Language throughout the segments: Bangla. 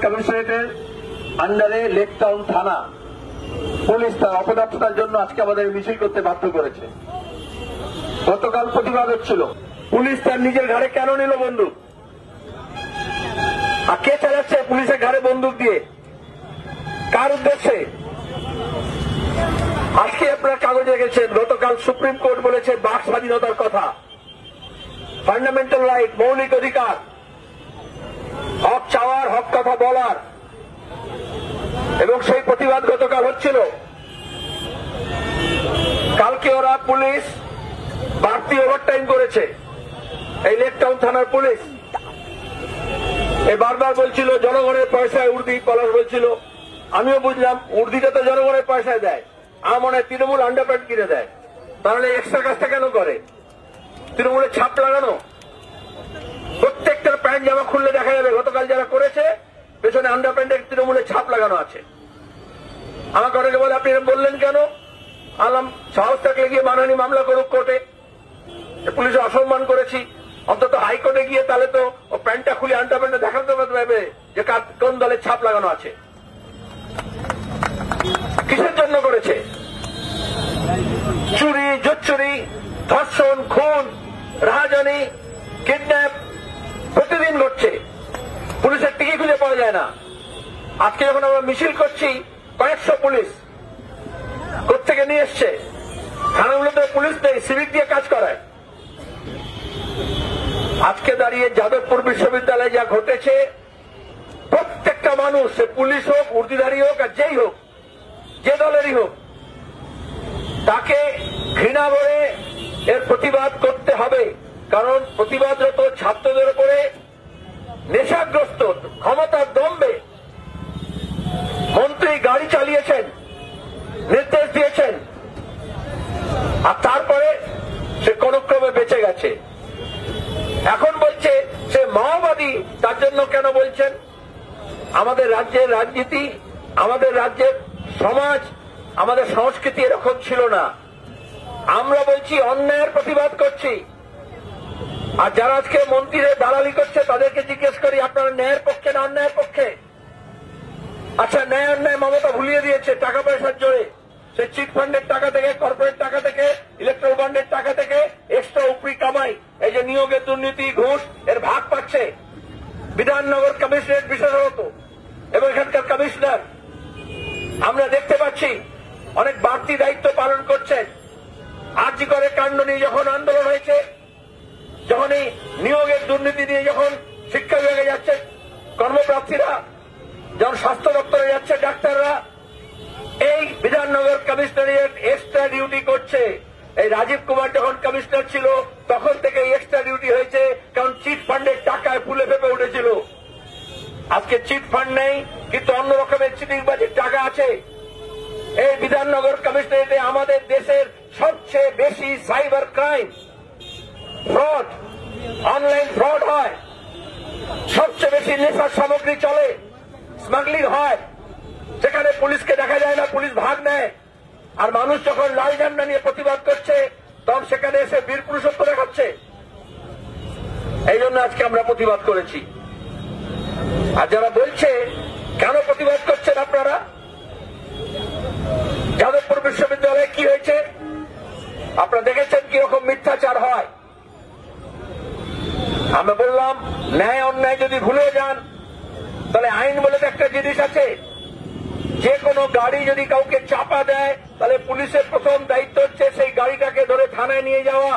কমিশনারেটের আন্ডারে লেক টাউন থানা পুলিশ তার অপদার্থতার জন্য আজকে আমাদের মিছিল করতে বাধ্য করেছে। গতকাল প্রতিবাদ হচ্ছিল, পুলিশ তার নিজের ঘাড়ে কেন নিল বন্দুক? আর কে চালাচ্ছে পুলিশের ঘাড়ে বন্দুক দিয়ে? কার উদ্দেশ্যে? আজকে আপনারা কাগজে গেছেন, গতকাল সুপ্রিম কোর্ট বলেছে বাক স্বাধীনতার কথা, ফান্ডামেন্টাল রাইট, মৌলিক অধিকার, হক চাওয়ার, হক কথা বলার, এবং সেই প্রতিবাদ গতকাল হচ্ছিল। কালকে ওরা পুলিশ বাড়তি ওভারটাইম করেছে, এই লেক টাউন থানার পুলিশ। বারবার বলছিল জনগণের পয়সায় উর্দি, পলাশ বলছিল, আমিও বুঝলাম উর্দিটা তো জনগণের পয়সায় দেয়, আমার মনে হয় তৃণমূল আন্ডারপ্যান্ট কিনে দেয়, তাহলে এক্সট্রা কাজটা কেন করে? তৃণমূলের ছাপ লাগানো, প্রত্যেকটার প্যান্ট জামা খুললে দেখা যাবে গতকাল যারা করেছে পেছনে আন্ডারপ্যান্টের তৃণমূলের ছাপ লাগানো আছে। আমাকে অনেকে বলে আপনি বললেন কেন? আলাম সাহস থাকলে গিয়ে মানহানি মামলা করুক কোর্টে, পুলিশে অসম্মান করেছি, অন্তত হাইকোর্টে গিয়ে তাহলে তো ও প্যান্টটা খুলে আন্ডারপ্যান্টে দেখাতে পারবে যে কোন দলের ছাপ লাগানো আছে। কিসের জন্য করেছে? চুরি, জুচ্চুরি, ধর্ষণ, খুন, রাহাজানি, কিডন্যাপ প্রতিদিন ঘটছে, পুলিশের টিকি খুঁজে পাওয়া যায় না। আজকে যখন আমরা মিছিল করছি, কয়েকশো পুলিশ কোত্থেকে নিয়ে এসছে, থানাগুলোতে পুলিশ নেই, সিভিক দিয়ে কাজ করায়। আজকে দাঁড়িয়ে যাদবপুর বিশ্ববিদ্যালয়ে যা ঘটেছে, প্রত্যেকটা মানুষ, সে পুলিশ হোক, উর্দিধারী হোক, আর যেই হোক, যে দলেরই হোক, তাকে ঘৃণা করে এর প্রতিবাদ করতে হবে। কারণ প্রতিবাদরত ছাত্রদের উপরে নেশাগ্রস্ত, ক্ষমতার দম্ভে মন্ত্রী গাড়ি চালিয়েছেন, নির্দেশ দিয়েছেন, আর তারপরে সে কোন ক্রমে বেঁচে গেছে। এখন বলছে সে মাওবাদী, তার জন্য কেন বলছেন? আমাদের রাজ্যের রাজনীতি, আমাদের রাজ্যের সমাজ, আমাদের সংস্কৃতি এরকম ছিল না। আমরা বলছি অন্যায়ের প্রতিবাদ করছি, আর যারা আজকে মন্ত্রীদের দালালি করছে তাদেরকে জিজ্ঞেস করি আপনারা ন্যায়ের পক্ষে না অন্যায়ের পক্ষে? আচ্ছা, ন্যায় অন্যায় মমতা ভুলিয়ে দিয়েছে টাকা পয়সার জোরে, সে চিট ফান্ডের টাকা থেকে, কর্পোরেট টাকা থেকে, ইলেকট্রাল বন্ডের টাকা থেকে এক্সট্রা উপরি কামাই, এই যে নিয়োগের দুর্নীতি, ঘুষ, এর ভাগ পাচ্ছে বিধাননগর কমিশনারেট বিশেষত এবং এখানকার কমিশনার। আমরা দেখতে পাচ্ছি অনেক বাড়তি দায়িত্ব পালন করছেন। আরজি করে কাণ্ড নিয়ে যখন আন্দোলন হয়েছে, যখন এই নিয়োগের দুর্নীতি নিয়ে যখন শিক্ষা বিভাগে যাচ্ছে কর্মপ্রার্থীরা, যখন স্বাস্থ্য দপ্তরে যাচ্ছে ডাক্তাররা, এই বিধাননগর কমিশনারেট এক্সট্রা ডিউটি করছে। এই রাজীব কুমার যখন কমিশনার ছিল তখন থেকে এক্সট্রা ডিউটি হয়েছে, কারণ চিট ফান্ডের টাকায় ফুলে ফেপে উঠেছিল। আজকে চিট ফান্ড নেই, কিন্তু অন্য রকমের চিটিংবাজির টাকা আছে। এই বিধাননগর কমিশনারেটে আমাদের দেশের সবচেয়ে বেশি cyber crime, fraud, online fraud হয়, সবচেয়ে বেশি নেশার সামগ্রী চলে, স্মাগলিং হয়, সেখানে পুলিশকে দেখা যায় না, পুলিশ ভাগ নেয়। আর মানুষ যখন লাল ঝান্ডা নিয়ে প্রতিবাদ করছে তখন সেখানে এসে বীর পুরুষত্ব দেখাচ্ছে। এই জন্য আজকে আমরা প্রতিবাদ করেছি। আর যারা বলছে কেন প্রতিবাদ করছেন আপনারা, যাদবপুর বিশ্ববিদ্যালয়ে কি হয়েছে আপনারা দেখেছেন, কিরকম মিথ্যাচার হয়। আমরা বললাম ন্যায় অন্যায় যদি ভুলে যান, তাহলে আইন বলে তো একটা জিনিস আছে, যে কোনো গাড়ি যদি কাউকে চাপা দেয় তাহলে পুলিশের প্রথম দায়িত্ব হচ্ছে সেই গাড়িটাকে ধরে থানায় নিয়ে যাওয়া।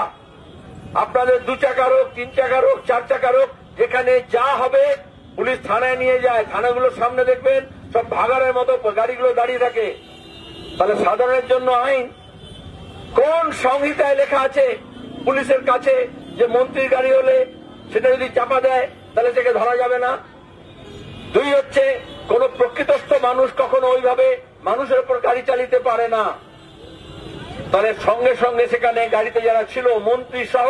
আপনাদের 2 চাকার হোক, 3 চাকার হোক, 4 চাকার হোক, যেখানে যা হবে পুলিশ থানায় নিয়ে যায়। থানাগুলোর সামনে দেখবেন সব ভাগাড়ের মতো গাড়িগুলো দাঁড়িয়ে থাকে। তাহলে সাধারণের জন্য আইন কোন সংহিতায় লেখা আছে পুলিশের কাছে যে মন্ত্রীর গাড়ি হলে সেটা যদি চাপা দেয় তাহলে সেকে ধরা যাবে না? 2 হচ্ছে কোন প্রকৃতস্থ মানুষ কখনো ওইভাবে মানুষের উপর গাড়ি চালিতে পারে না। তাহলে সঙ্গে সঙ্গে সেখানে গাড়িতে যারা ছিল মন্ত্রী সহ,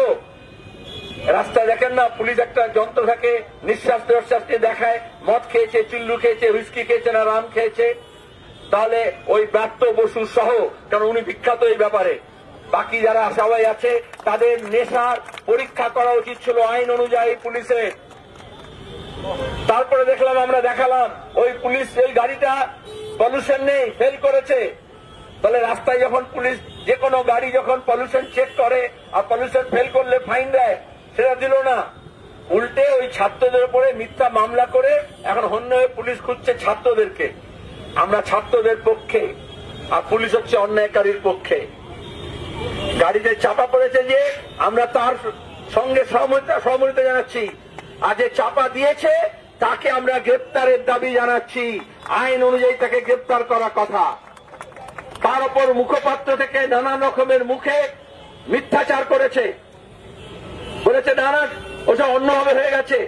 রাস্তায় দেখেন না পুলিশ একটা যন্ত্র থাকে, নিঃশ্বাস প্রশ্বাস নিয়ে দেখায় মদ খেয়েছে, চিল্লু খেয়েছে, হুইস্কি খেয়েছে না রাম খেয়েছে। তাহলে ওই ব্রাত্য বসু সহ, কারণ উনি বিখ্যাত এই ব্যাপারে, বাকি যারা সবাই আছে তাদের নেশার পরীক্ষা করা উচিত ছিল আইন অনুযায়ী পুলিশের। তারপরে দেখলাম, আমরা দেখালাম ওই পুলিশ এই গাড়িটা পলিউশন নেই, ফেল করেছে। তাহলে রাস্তায় যখন পুলিশ যে কোনো গাড়ি যখন পলিউশন চেক করে আর পলিউশন ফেল করলে ফাইন দেয়, সেটা দিল না, উল্টে ওই ছাত্রদের উপরে মিথ্যা মামলা করে এখন হন্য হয়ে পুলিশ খুঁজছে ছাত্রদেরকে। আমরা ছাত্রদের পক্ষে, আর পুলিশ হচ্ছে অন্যায়কারীর পক্ষে। গাড়িতে চাপা পড়েছে যে আমরা তার সঙ্গে সহমর্মিতা জানাচ্ছি, আর যে চাপা দিয়েছে তাকে আমরা গ্রেপ্তারের দাবি জানাচ্ছি। আইন অনুযায়ী তাকে গ্রেপ্তার করার কথা। তার উপর মুখপাত্র থেকে নানা রকমের মুখে মিথ্যাচার করেছে, বলেছে নানা ওসব অন্যভাবে হয়ে গেছে,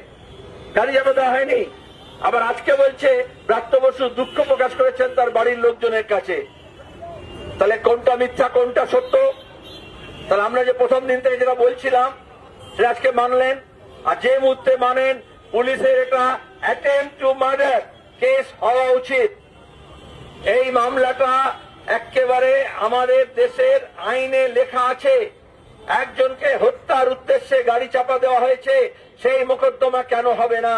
গাড়ি যাবে দেওয়া হয়নি। আবার আজকে বলছে ব্রাত্য বসু দুঃখ প্রকাশ করেছেন তার বাড়ির লোকজনের কাছে। তাহলে কোনটা মিথ্যা কোনটা সত্য? তাহলে আমরা যে প্রথম দিন থেকে যেটা বলছিলাম সেটা আজকে মানলেন। আর যে মুহূর্তে মানেন পুলিশের একটা অ্যাটেম্পট টু মার্ডার কেস হওয়া উচিত। এই মামলাটা একেবারে আমাদের দেশের আইনে লেখা আছে, একজনকে হত্যার উদ্দেশ্যে গাড়ি চাপা দেওয়া হয়েছে, সেই মোকদ্দমা কেন হবে না?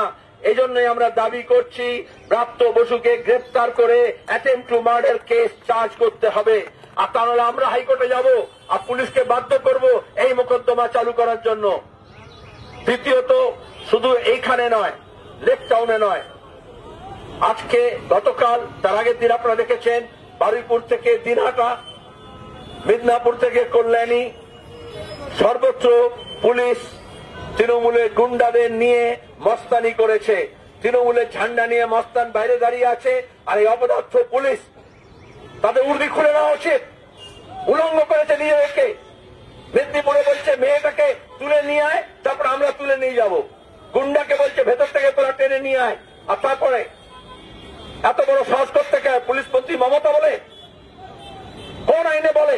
এই জন্যই আমরা দাবি করছি ব্রাত্য বসুকে গ্রেপ্তার করে attempt to murder case charge করতে হবে। আর তা নাহলে আমরা হাইকোর্টে যাব আর পুলিশকে বাধ্য করব এই মোকদ্দমা চালু করার জন্য। দ্বিতীয়ত, শুধু এইখানে নয়, লেক টাউনে নয়, আজকে গতকাল তার আগের দিন আপনারা দেখেছেন বারুইপুর থেকে দিনহাটা, মিদনাপুর থেকে কল্যাণী, সর্বত্র পুলিশ তৃণমূলের গুন্ডাদের নিয়ে মস্তানি করেছে। তৃণমূলের ঝান্ডা নিয়ে মস্তান বাইরে দাঁড়িয়ে আছে, আর এই অপদার্থ পুলিশ তাদের উর্দি খুলে নেওয়া উচিত। উলঙ্গ করেছে নিজেদেরকে। মেদিনীপুরে বলছে মেয়েটাকে তুলে নিয়ে আয়, তারপর আমরা তুলে নিয়ে যাব। গুন্ডাকে বলছে ভেতর থেকে তোরা টেনে নিয়ে আয়, আর তারপরে এত বড় সাহস করতে কে? পুলিশ মন্ত্রী মমতা বলে? কোন আইনে বলে?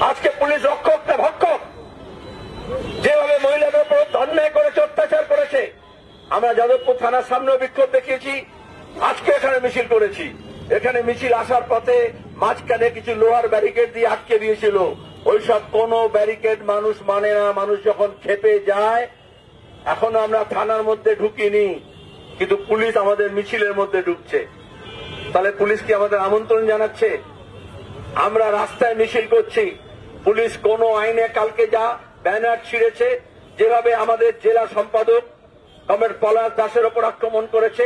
আজকে পুলিশ রক্ষক না ভক্ষক? যেভাবে মহিলাদের উপর অন্যায় করেছে, অত্যাচার করেছে। আমরা যাদবপুর থানার সামনে বিক্ষোভ দেখিয়েছি, আজকে এখানে মিছিল করেছি। এখানে মিছিল আসার পথে মাঝখানে কিছু লোহার ব্যারিকেড দিয়ে আটকে দিয়েছিল। ওইসব কোন ব্যারিকেড মানুষ মানে না। মানুষ যখন খেপে যায়, এখনো আমরা থানার মধ্যে ঢুকিনি, কিন্তু পুলিশ আমাদের মিছিলের মধ্যে ঢুকছে। তাহলে পুলিশ কি আমাদের আমন্ত্রণ জানাচ্ছে? আমরা রাস্তায় মিছিল করছি, পুলিশ কোন আইনে কালকে যা ব্যানার ছিঁড়েছে, যেভাবে আমাদের জেলা সম্পাদক কমরেড পলাশ দাসের ওপর আক্রমণ করেছে,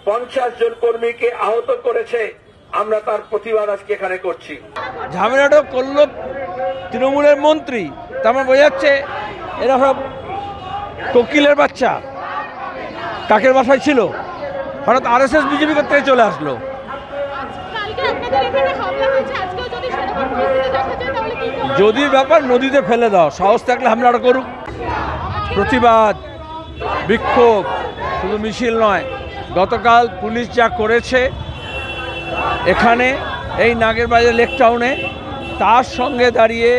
50 জন কর্মীকে আহত করেছে, আমরা তার প্রতিবাদ আজকে এখানে করছি। ঝামেলাটা করল তৃণমূলের মন্ত্রী, তার মানে বোঝা যাচ্ছে এরা সব কোকিলের বাচ্চা। কাকের বাসায় ছিল, হঠাৎ আরএসএস বিজেপি করতে চলে আসলো। যদি ব্যাপার নদীতে ফেলে দাও, সাহস থাকলে হামলাটা করুক। প্রতিবাদ, বিক্ষোভ, শুধু মিছিল নয়। গতকাল পুলিশ যা করেছে এখানে এই নাগেরবাজার লেক টাউনে, তার সঙ্গে দাঁড়িয়ে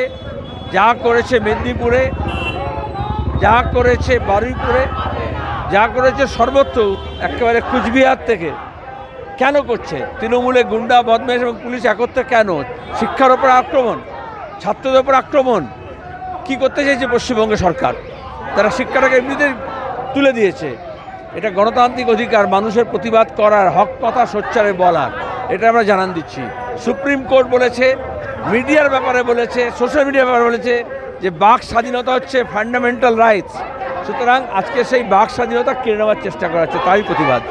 যা করেছে মেদিনীপুরে, যা করেছে বারুইপুরে, যা করেছে সর্বত্র, একেবারে কুচবিহার থেকে, কেন করছে? তৃণমূলে গুন্ডা বদমাইশ এবং পুলিশ একত্রে কেন? শিক্ষার ওপর আক্রমণ, ছাত্রদের ওপর আক্রমণ। কি করতে চাইছে পশ্চিমবঙ্গ সরকার? তারা শিক্ষাটাকে এমনিতেই তুলে দিয়েছে। এটা গণতান্ত্রিক অধিকার, মানুষের প্রতিবাদ করার হক, কথা সোচ্চারে বলার, এটা আমরা জানান দিচ্ছি। সুপ্রিম কোর্ট বলেছে, মিডিয়ার ব্যাপারে বলেছে, সোশ্যাল মিডিয়ার ব্যাপারে বলেছে যে বাক স্বাধীনতা হচ্ছে ফান্ডামেন্টাল রাইটস। সুতরাং আজকে সেই বাক স্বাধীনতা কেড়ে নেওয়ার চেষ্টা করা হচ্ছে, তাই প্রতিবাদ।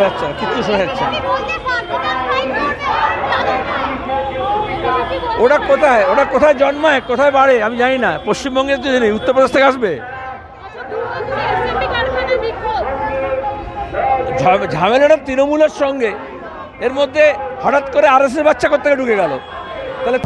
আচ্ছা, কিচ্ছু শোনা যাচ্ছে না। ওটা কোথায় জন্মায়, কোথায় বাড়ে আমি জানি না। পশ্চিমবঙ্গের তো জানি, উত্তরপ্রদেশ থেকে আসবে। ঝামেলাটা তৃণমূলের সঙ্গে, এর মধ্যে হঠাৎ করে আরএসএস বাচ্চা করতে ঢুকে গেল। তাহলে